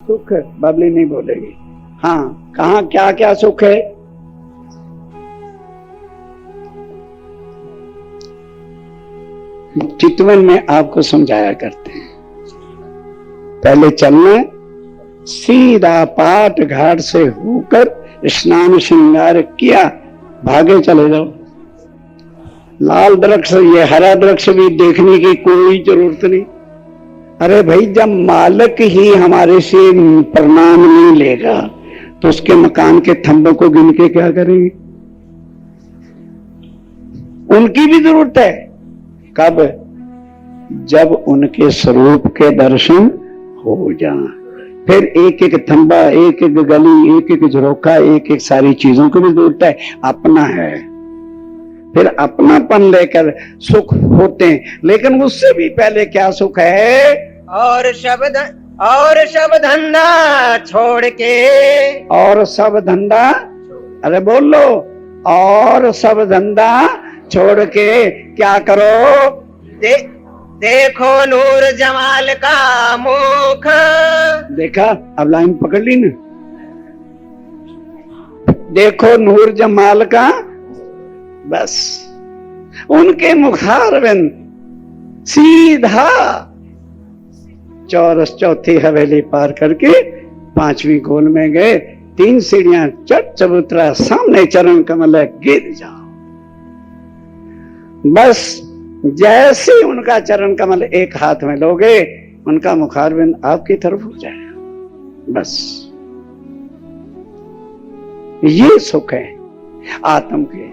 सुख बबली नहीं बोलेगी। हाँ, कहाँ क्या क्या सुख है? चितवन में आपको समझाया करते हैं। पहले चलना, सीधा पाट घाट से होकर स्नान श्रृंगार किया, भागे चले जाओ। लाल वृक्ष, ये हरा वृक्ष भी देखने की कोई जरूरत नहीं। अरे भाई, जब मालिक ही हमारे से प्रणाम नहीं लेगा तो उसके मकान के थंबों को गिन के क्या करेंगे? उनकी भी जरूरत है। कब? जब उनके स्वरूप के दर्शन हो जाए। फिर एक एक थंबा, एक एक गली, एक एक झरोखा, एक एक सारी चीजों की भी जरूरत है। अपना है, फिर अपनापन लेकर सुख होते हैं। लेकिन उससे भी पहले क्या सुख है? और सब धंधा छोड़ के, और सब धंधा, अरे बोल लो, और सब धंधा छोड़ के क्या करो? देखो नूर जमाल का मुख। देखा, अब लाइन पकड़ ली ना। देखो नूर जमाल का, बस उनके मुखारविंद सीधा चौरस चौथी हवेली पार करके 5वीं गोल में गए। 3 सीढ़ियां चट चबूतरा, सामने चरण कमल है, गिर जाओ। बस जैसे उनका चरण कमल एक हाथ में लोगे, उनका मुखारविंद आपकी तरफ हो जाएगा। बस ये सुख है आत्म के।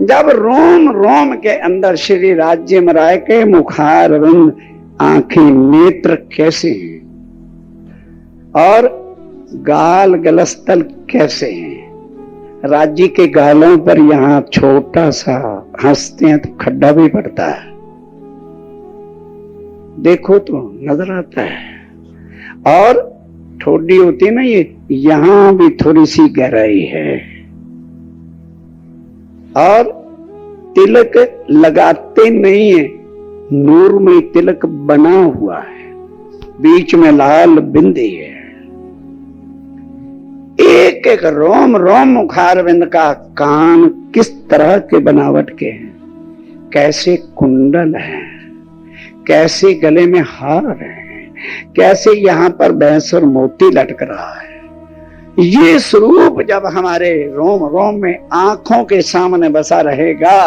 जब रोम रोम के अंदर श्री राज्य राय के मुखारविंद, आंखें, नेत्र कैसे हैं और गाल गलस्थल कैसे हैं। राज्य के गालों पर यहाँ छोटा सा हंसते हैं तो खड्डा भी पड़ता है, देखो तो नजर आता है। और ठोडी होती है ना, ये यहां भी थोड़ी सी गहराई है। और तिलक लगाते नहीं है, नूर में तिलक बना हुआ है, बीच में लाल बिंदी है। एक एक रोम रोम मुखारविंद का कान किस तरह के बनावट के हैं, कैसे कुंडल है, कैसे गले में हार है, कैसे यहाँ पर बैंस और मोती लटक रहा है। ये स्वरूप जब हमारे रोम रोम में आंखों के सामने बसा रहेगा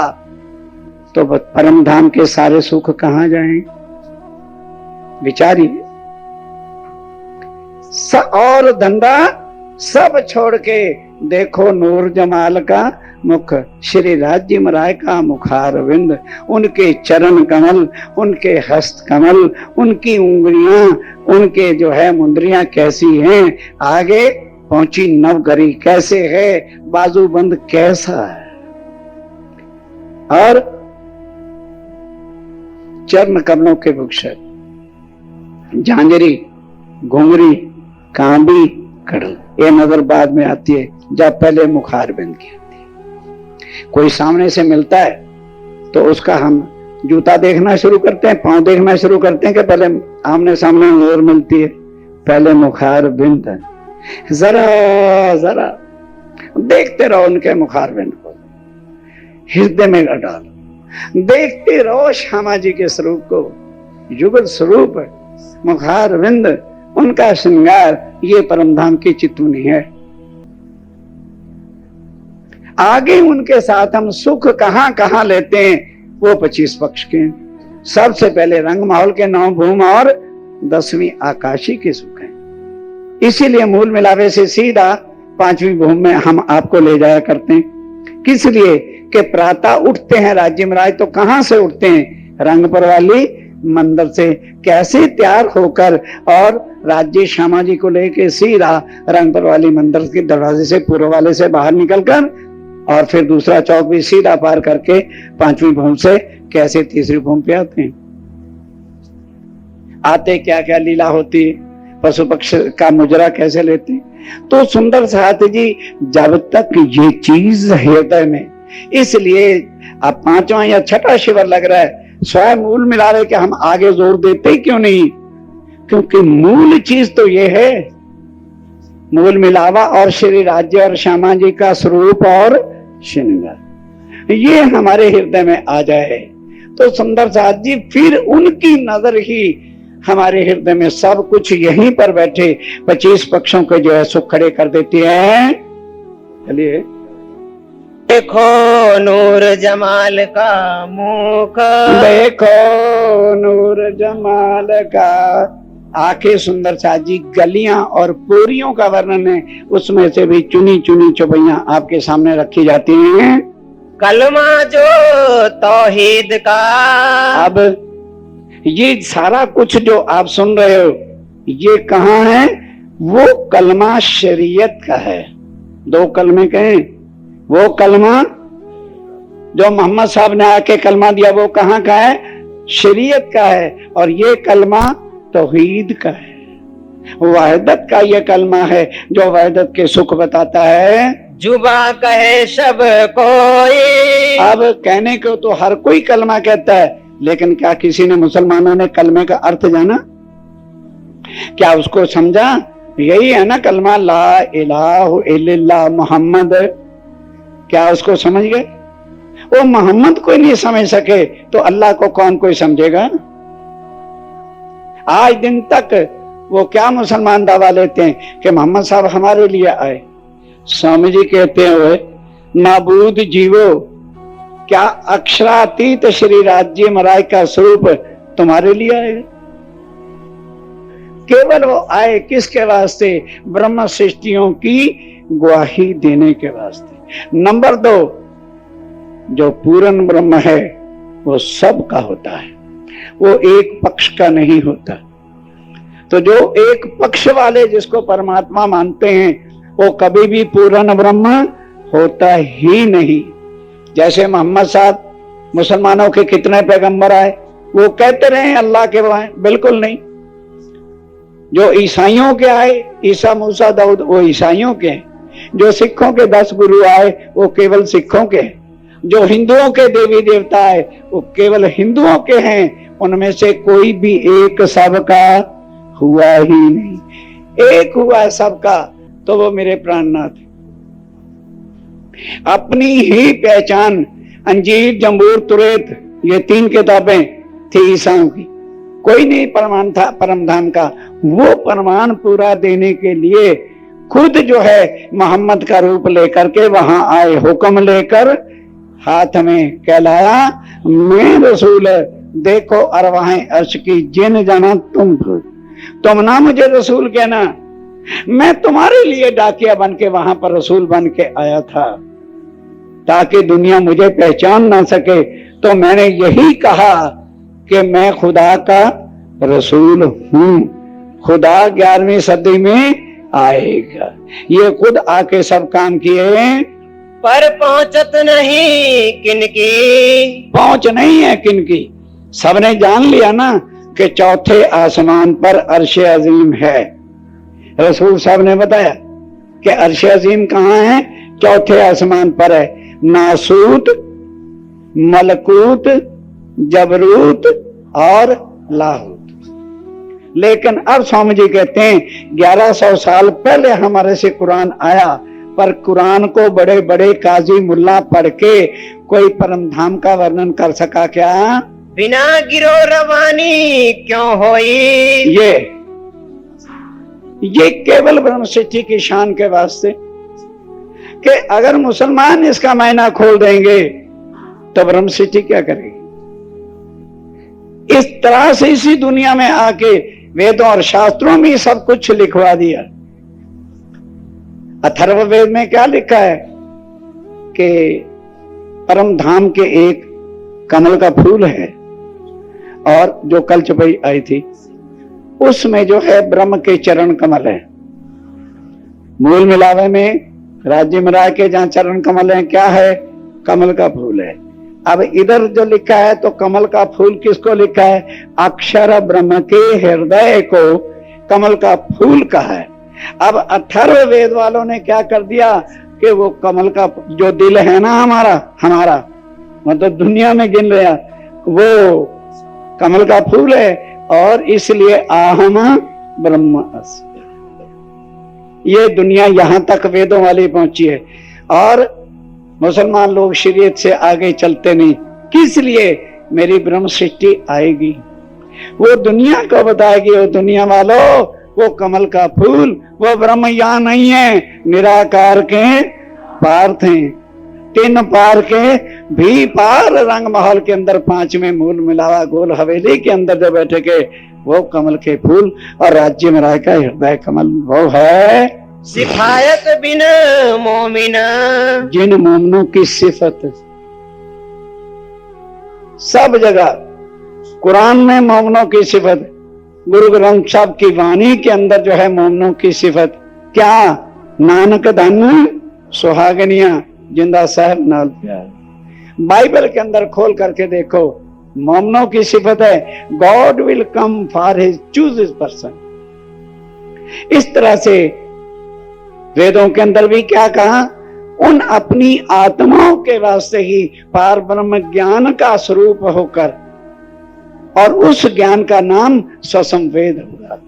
तो परम धाम के सारे सुख कहां जाएंगे? विचारिए। और धंधा सब छोड़ के देखो नूर जमाल का मुख, श्री राज्य राय का मुखारविंद, उनके चरण कमल, उनके हस्त कमल, उनकी उंगलियां, उनके जो है मुंदरियां कैसी हैं, आगे पहुंची नवगरी कैसे है, बाजूबंद कैसा है, और चरण कमलों के वृक्षक, झांझरी, घुंगरी, कांबी, कड़ल, ये नजर बाद में आती है, जब पहले मुखारविंद की आती है। कोई सामने से मिलता है तो उसका हम जूता देखना शुरू करते हैं, पांव देखना शुरू करते हैं कि पहले आमने सामने नजर मिलती है? पहले मुखारविंद है। जरा जरा देखते रहो उनके मुखारविंद को, हृदय में डालो, देखते रहो श्यामा जी के स्वरूप को, युगल स्वरूप मुखारविंद, उनका श्रृंगार, ये परमधाम की चितुनी है। आगे उनके साथ हम सुख कहां कहां लेते हैं, वो 25 पक्ष के। सबसे पहले रंग महल के 9 भूम और 10वीं आकाशी के सुख हैं। इसीलिए मूल मिलावे से सीधा 5वीं भूम में हम आपको ले जाया करते हैं। किस लिए? कि प्रातः उठते हैं राज्य में राय, तो कहां से उठते हैं? रंगपुर वाली मंदिर से। कैसे तैयार होकर और राज्य श्यामा जी को लेके सीधा रंगपुर वाली मंदिर के दरवाजे से पूर्व वाले से बाहर निकलकर और फिर दूसरा चौक भी सीधा पार करके 5वीं भूम से कैसे 3री भूम पे आते हैं। आते क्या क्या लीला होती है, पशु पक्षी का मुजरा कैसे लेते हैं। तो सुंदर साथ जी, जब तक ये चीज हृदय में, इसलिए अब 5वां या 6ठा शिविर लग रहा है, स्वयं मूल मिला रहे कि हम आगे जोर देते ही क्यों नहीं। क्योंकि मूल चीज तो ये है, मूल मिलावा और श्री राज्य और श्यामा जी का स्वरूप और श्रृंगार, ये हमारे हृदय में आ जाए तो सुंदर साथ जी फिर उनकी नजर ही हमारे हृदय में सब कुछ यहीं पर बैठे 25 पक्षों के जो है सुख खड़े कर देती है। चलिए, देखो नूर जमाल का मुख, देखो नूर जमाल का। आंखें सुंदर साथ जी गलियां और पूरियों का वर्णन है, उसमें से भी चुनी चुनी चौबैयां आपके सामने रखी जाती हैं। कलमा जो तौहीद का, अब ये सारा कुछ जो आप सुन रहे हो ये कहाँ है? वो कलमा शरीयत का है। 2 कलमे कहें, वो कलमा जो मोहम्मद साहब ने आके कलमा दिया वो कहाँ का है? शरीयत का है। और ये कलमा तौहीद का है, वहदत का ये कलमा है जो वहदत के सुख बताता है। जुबा कहे सब कोई, अब कहने को तो हर कोई कलमा कहता है, लेकिन क्या किसी ने मुसलमानों ने कलमे का अर्थ जाना? क्या उसको समझा? यही है ना कलमा, ला इलाहा इल्लल्लाह मोहम्मद। क्या उसको समझ गए? वो मोहम्मद कोई नहीं समझ सके तो अल्लाह को कौन कोई समझेगा? आज दिन तक वो क्या मुसलमान दावा लेते हैं कि मोहम्मद साहब हमारे लिए आए। स्वामी जी कहते हुए, माबूद जीवो, क्या अक्षरातीत श्री राज्य मराय का स्वरूप तुम्हारे लिए आए? केवल वो आए किसके वास्ते? ब्रह्म सृष्टियों की गवाही देने के वास्ते। नंबर 2, जो पूर्ण ब्रह्म है वो सब का होता है, वो एक पक्ष का नहीं होता। तो जो एक पक्ष वाले जिसको परमात्मा मानते हैं वो कभी भी पूर्ण ब्रह्म होता ही नहीं। जैसे मोहम्मद साहब, मुसलमानों के कितने पैगंबर आए, वो कहते रहे अल्लाह के आए? बिल्कुल नहीं। जो ईसाइयों के आए, ईसा मूसा दाऊद, वो ईसाइयों के हैं। जो सिखों के 10 गुरु आए वो केवल सिखों के हैं। जो हिंदुओं के देवी देवता आए वो केवल हिंदुओं के हैं। उनमें से कोई भी एक सबका हुआ ही नहीं। एक हुआ है सबका, तो वो मेरे प्राणनाथ। अपनी ही पहचान, अंजीर जंबूर तुरेत, ये 3 किताबें थी ईसाओं की, कोई नहीं प्रमाण था परम धाम का। वो प्रमाण पूरा देने के लिए खुद जो है मोहम्मद का रूप लेकर के वहां आए, हुक्म लेकर हाथ में कहलाया, मैं रसूल देखो अरवाहें अर्श की जिन जाना तुम ना मुझे रसूल कहना, मैं तुम्हारे लिए डाकिया बन के वहां पर रसूल बन के आया था ताकि दुनिया मुझे पहचान ना सके। तो मैंने यही कहा कि मैं खुदा का रसूल हूं, खुदा 11वीं सदी में आएगा। ये खुद आके सब काम किए, पर पहुंचत नहीं किनकी, पहुंच नहीं है किनकी। सबने जान लिया ना कि चौथे आसमान पर अर्श अजीम है। रसूल साहब ने बताया कि अर्श अजीम कहाँ है? चौथे आसमान पर है। नासूत, मलकूत, जबरूत और लाहूत। लेकिन अब स्वामी जी कहते हैं 1100 साल पहले हमारे से कुरान आया, पर कुरान को बड़े बड़े काजी मुल्ला पढ़ के कोई परम धाम का वर्णन कर सका क्या? बिना गिरो रवानी क्यों होई। ये केवल ब्रह्म सृष्टि की शान के वास्ते कि अगर मुसलमान इसका मायना खोल देंगे तो ब्रह्म सृष्टि क्या करेगी? इस तरह से इसी दुनिया में आके वेदों और शास्त्रों में सब कुछ लिखवा दिया। अथर्ववेद में क्या लिखा है कि परम धाम के एक कमल का फूल है, और जो कल चौपाई आई थी उसमें जो है ब्रह्म के चरण कमल है। मूल मिलावे में राज्य मिला के जहां चरण कमल है, क्या है? कमल का फूल है। अब इधर जो लिखा है तो कमल का फूल किसको लिखा है? अक्षर ब्रह्म के हृदय को कमल का फूल कहा है। अब अथर्व वेद वालों ने क्या कर दिया कि वो कमल का जो दिल है ना हमारा मतलब दुनिया में गिन रहा, वो कमल का फूल है, और इसलिए आहम ब्रह्म अस्मि। ये दुनिया यहां तक वेदों वाली पहुंची है और मुसलमान लोग शरीयत से आगे चलते नहीं। किस लिए? मेरी ब्रह्म सृष्टि आएगी, वो दुनिया को बताएगी, वो दुनिया वालों वो कमल का फूल, वो ब्रह्म यहाँ नहीं है, निराकार के पार्थ हैं, तीन पार के भी पार। रंग महल के अंदर पांचवें मूल मिलावा, गोल हवेली के अंदर जो बैठे के वो कमल के फूल, और राज्य में राय का हृदय कमल वो है सिफायत बिन मोमिन, जिन मोमनों की सिफत सब जगह कुरान में मोमनों की सिफत, गुरु ग्रंथ साहब की वाणी के अंदर जो है मोमनों की सिफत क्या? नानक धन सुहागनिया जिंदा साहब नाल प्यार। बाइबल के अंदर खोल करके देखो, मोमनों की सिफत है God will come for his choose his person. इस तरह से वेदों के अंदर भी क्या कहा? उन अपनी आत्माओं के वास्ते ही पार ब्रह्म ज्ञान का स्वरूप होकर, और उस ज्ञान का नाम स्वसंवेद होगा,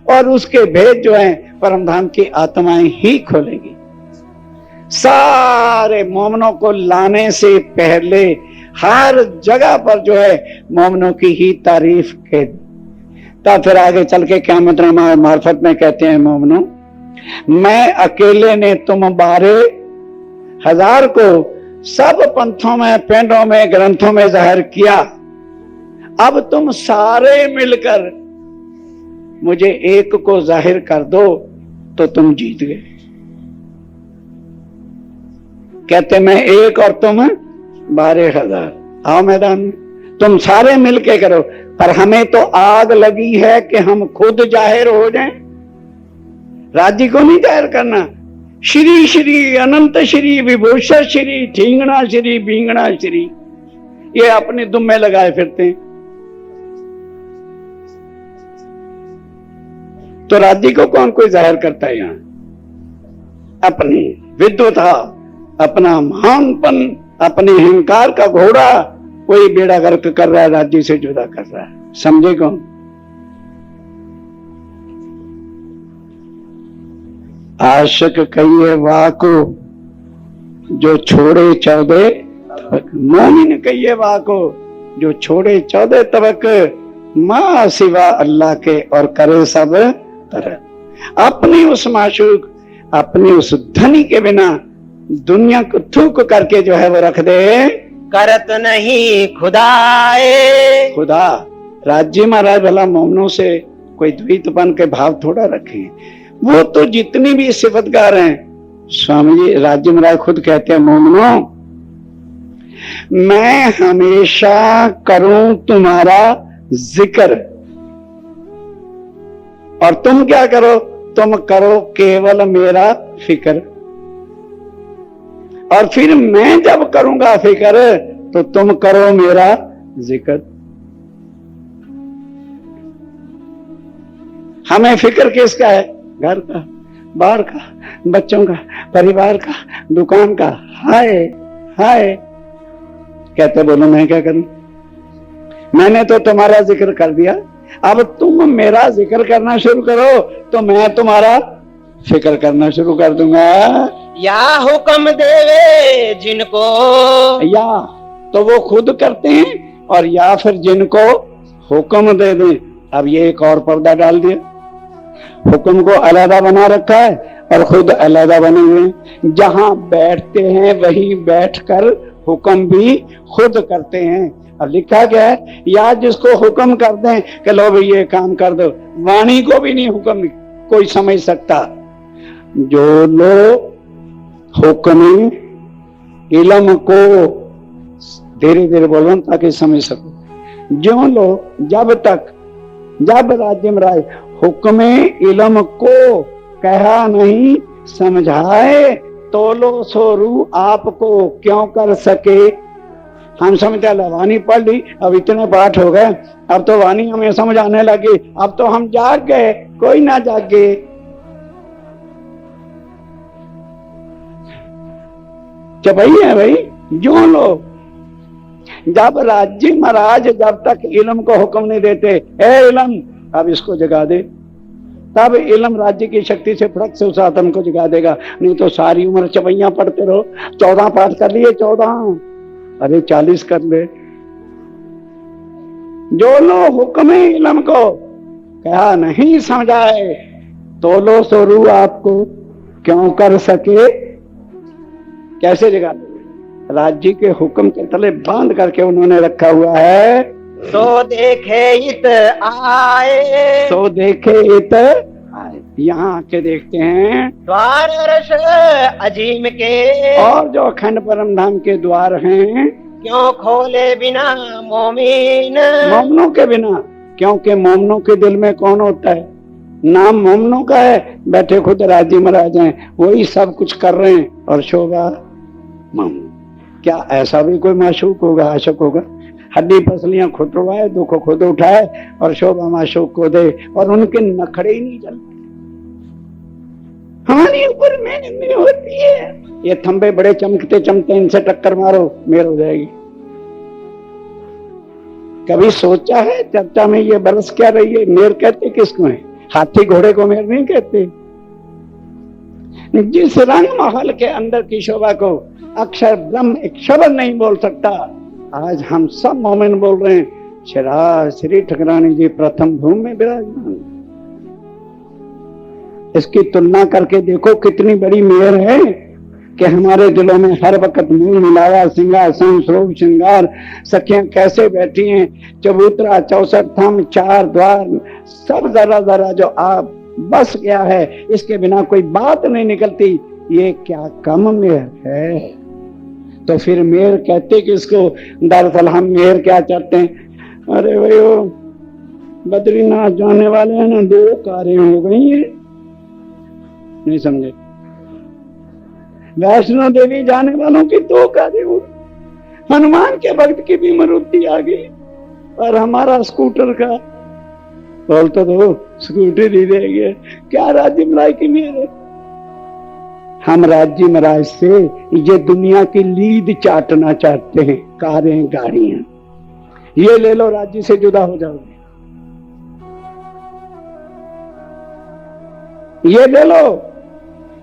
और उसके भेद जो है परमधाम की आत्माएं ही खोलेगी। सारे मोमनों को लाने से पहले हर जगह पर जो है मोमनों की ही तारीफ के, तब फिर आगे चल के क़यामत मार्फत में कहते हैं मोमनों, मैं अकेले ने तुम 12,000 को सब पंथों में, पेंडों में, ग्रंथों में जाहिर किया, अब तुम सारे मिलकर मुझे एक को जाहिर कर दो तो तुम जीत गए। कहते मैं एक और तुम 12,000, आओ मैदान में, तुम सारे मिलके करो। पर हमें तो आग लगी है कि हम खुद जाहिर हो जाएं। राज्य को नहीं जाहिर करना। श्री श्री अनंत श्री विभूषण श्री ठींगना श्री भींगना श्री, ये अपने दुम्मे लगाए फिरते हैं। तो राज्य को कौन कोई जाहिर करता है? यहां अपनी विद्वता, अपना महानपन, अपने अहंकार का घोड़ा कोई बेड़ा गर्क कर रहा है, राज्य से जुदा कर रहा है। समझे कौन? आशिक कहिए वाह को जो छोड़े 14 तबक, मोमिन कहिए वाह को जो छोड़े 14 तबक, मां सिवा अल्लाह के और करे सब तरह। अपनी उस माशूक, अपनी उस धनी के बिना दुनिया को थूक करके जो है वो रख दे, करत नहीं खुदाए। खुदा राज्य महाराज भला मोमनों से कोई द्वैतपन के भाव थोड़ा रखे। वो तो जितनी भी सिफतगार हैं, स्वामी जी राज्य महाराज खुद कहते हैं, मोमनों मैं हमेशा करूं तुम्हारा जिक्र, और तुम क्या करो? तुम करो केवल मेरा फिक्र, और फिर मैं जब करूंगा फिक्र तो तुम करो मेरा जिक्र। हमें फिक्र किसका है? घर का, बाहर का, बच्चों का, परिवार का, दुकान का। हाय हाय कहते, बोलो मैं क्या करूं? मैंने तो तुम्हारा जिक्र कर दिया, अब तुम मेरा जिक्र करना शुरू करो तो मैं तुम्हारा फिक्र करना शुरू कर दूंगा। या हुक्म देवे जिनको, या तो वो खुद करते हैं, और या फिर जिनको हुक्म दे दें। अब ये एक और पर्दा डाल दिया, हुक्म को अलग बना रखा है और खुद अलग बने हुए हैं। जहां बैठते हैं वहीं बैठकर हुक्म भी खुद करते हैं। अब लिखा क्या है? या जिसको हुक्म कर दें कि लो भाई ये काम कर दो, वाणी को भी नहीं हुक्म कोई समझ सकता। जो लोग हुक्म इल्म को, धीरे धीरे बोलो ताकि समझ सको, जो लोग जब राज्य में राय हुक्म इल्म को कहा नहीं समझाए, तोलो सोरू आपको क्यों कर सके। हम समझते वाणी पढ़ ली, अब इतने पाठ हो गए, अब तो वाणी हमें समझ आने लगी, अब तो हम जाग गए, कोई ना जागे। जब वही है भाई, जो लोग जब राज्य महाराज जब तक इल्म को हुक्म नहीं देते, ए इल्म अब इसको जगा दे, तब इल्म राज्य की शक्ति से फड़क से उस आत्म को जगा देगा। नहीं तो सारी उम्र चवैया पढ़ते रहो। 14 पाठ कर लिए, 14, अरे 40 कर ले। जो लोग हुक्म इल्म को क्या नहीं समझाए, तो लो सोरू आपको क्यों कर सके, कैसे जगा दे। राज्य के हुक्म के तले बांध करके उन्होंने रखा हुआ है। सो देखे इत आए, सो देखे इत आए। यहाँ आके देखते हैं द्वार रस अजीम के, और जो अखंड परम धाम के द्वार हैं, क्यों खोले बिना मोमिन, मोमनों के बिना। क्योंकि मोमनों के दिल में कौन होता है, नाम मोमनों का है, बैठे खुद राज्य महाराज हैं, वही सब कुछ कर रहे हैं, और शोभा मोमन। क्या ऐसा भी कोई माशूक होगा, आशिक होगा? हड्डी पसलियां खुद उड़वाए, दुख खुद उठाए, और शोभा माशूक को दे, और उनके नखड़े ही नहीं चलते। हमारी ऊपर में होती है, ये थंबे बड़े चमकते चमकते, इनसे टक्कर मारो मेर हो जाएगी। कभी सोचा है चर्चा में ये बरस क्या रही है? मेर कहते किसको है? हाथी घोड़े को मेर नहीं कहते। जिस रंग महल के अंदर की शोभा को अक्षर ब्रह्म एक शब्द नहीं बोल सकता, आज हम सब मोमिन बोल रहे हैं। श्री ठकरानी जी प्रथम भूमि में विराजमान। इसकी तुलना करके देखो कितनी बड़ी मेहर है कि हमारे दिलों में हर वक्त मूल मिलावा, सिंहासन, स्वरूप, श्रृंगार, सखियां कैसे बैठी हैं, चबूतरा, 64 थम, 4 द्वार, सब जरा जरा जो आप बस गया है, इसके बिना कोई बात नहीं निकलती। ये क्या कम मेहर है? तो फिर मेहर कहते किसको? दरअसल हम मेहर क्या चाहते हैं? अरे भाई वो बद्रीनाथ जाने वाले हैं ना, 2 कारें हो गई हैं, नहीं समझे? वैष्णो देवी जाने वालों की 2 कारें हो गई, हनुमान के भक्त की भी मारुति आ गई, और हमारा स्कूटर का बोल तो दो, स्कूटर ही रह गया। क्या राज्य महाराज की मेहर है? हम राज्य महाराज से ये दुनिया की लीद चाटना चाहते हैं, कारें, गाड़ियां। ये ले लो, राज्य से जुदा हो जाओगे। ये ले लो,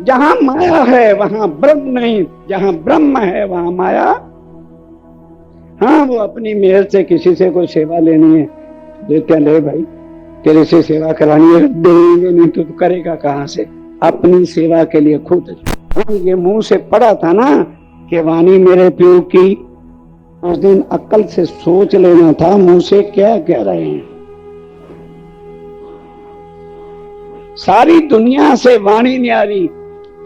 जहां माया है वहां ब्रह्म नहीं, जहां ब्रह्म है वहां माया। हाँ, वो अपनी मेहर से किसी से कोई सेवा लेनी है, देते ले भाई, तेरे से सेवा करानी है, देंगे नहीं तो करेगा कहां से? अपनी सेवा के लिए खुद। ये मुंह से पढ़ा था ना कि वाणी मेरे प्यो की, उस दिन अक्ल से सोच लेना था मुंह से क्या कह रहे हैं। सारी दुनिया से वाणी न्यारी,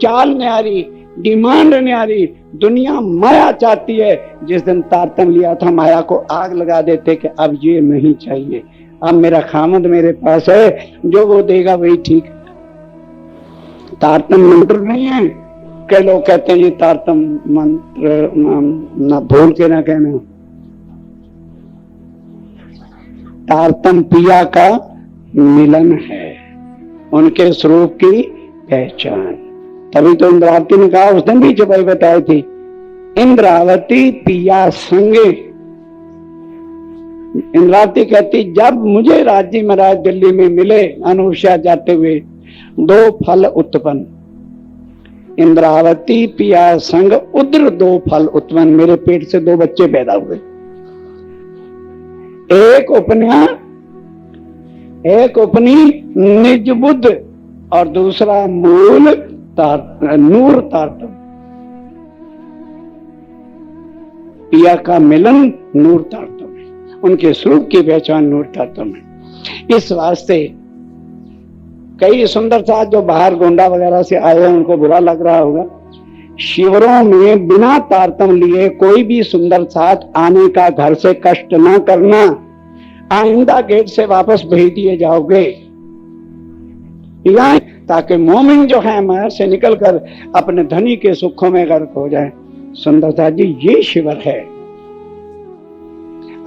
चाल न्यारी, डिमांड न्यारी। दुनिया माया चाहती है। जिस दिन तारतम लिया था, माया को आग लगा देते कि अब ये नहीं चाहिए, अब मेरा खामद मेरे पास है, जो वो देगा वही ठीक। तारतम मंत्र नहीं है। कई लोग कहते हैं ये तारतम मंत्र ना भूल के ना कहना। तारतम पिया का मिलन है, उनके स्वरूप की पहचान। तभी तो इंद्रावती ने कहा, उस दिन भी चौपाई बताई थी, इंद्रावती पिया संगे। इंद्रावती कहती, जब मुझे राज्य महाराज दिल्ली में मिले अनुषा जाते हुए, 2 फल उत्पन्न, इंद्रावती पिया संग उद्र 2 फल उत्पन्न। मेरे पेट से 2 बच्चे पैदा हुए, एक उपनी निज बुद्ध और दूसरा मूल नूर तारतम। पिया का मिलन नूर तारतम है, उनके स्वरूप की पहचान नूर तारतम है। इस वास्ते कई सुंदर साथ जो बाहर गोंडा वगैरह से आए हैं उनको बुरा लग रहा होगा। शिविरों में बिना तारतम लिए कोई भी सुंदर साथ आने का घर से कष्ट ना करना, आइंदा गेट से वापस भेज दिए जाओगे। ताकि मोमिन जो है माया से निकलकर अपने धनी के सुखों में गर्क हो जाए। सुंदरता जी, ये शिविर है।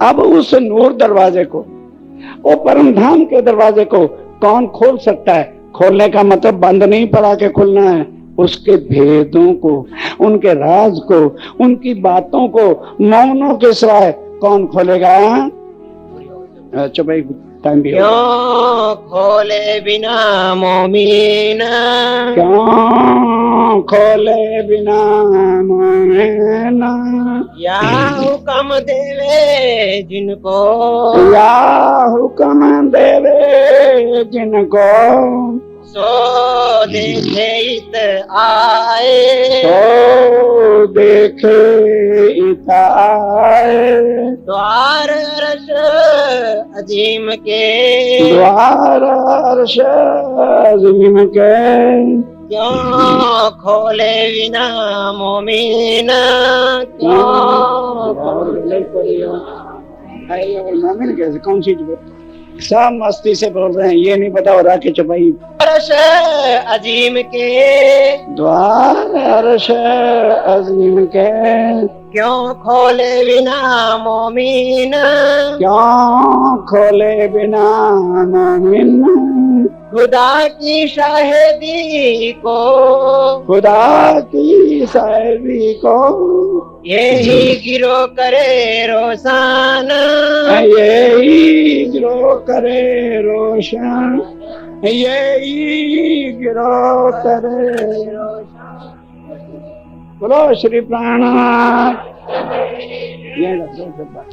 अब उस नूर दरवाजे को, वो परम धाम के दरवाजे को कौन खोल सकता है? खोलने का मतलब बंद नहीं पड़ा के खुलना है, उसके भेदों को, उनके राज को, उनकी बातों को मौनों के सिवाय कौन खोलेगा? अच्छा भाई, टाइम भी हो गया। क्यों खोले बिना मोमीन, क्यों खोले बिना मोमिन, या हुक्म देवे जिनको, या हुक्म देवे जिनको, सो देखे इत आए, तो देखे इताए, द्वार अर्श अजीम के, द्वार अर्श अज़ीम के, क्यों खोले बिना मोमीन, क्यों मोमिन कैसे, कौन सी जगह? सब मस्ती से बोल रहे हैं, ये नहीं पता हो रहा कि चुपाई। अर्श अजीम के, द्वार अर्श अज़ीम के, क्यों खोले बिना मोमीन, क्यों खोले बिना मोमिन, खुदा की शाहिदी को, खुदा की साहिबी को, यही गिरो करे रोशन, यही गिरो करे रोशन, यही गिरो करे रोशन। बोलो श्री प्राणनाथ। ये रखो सब बात।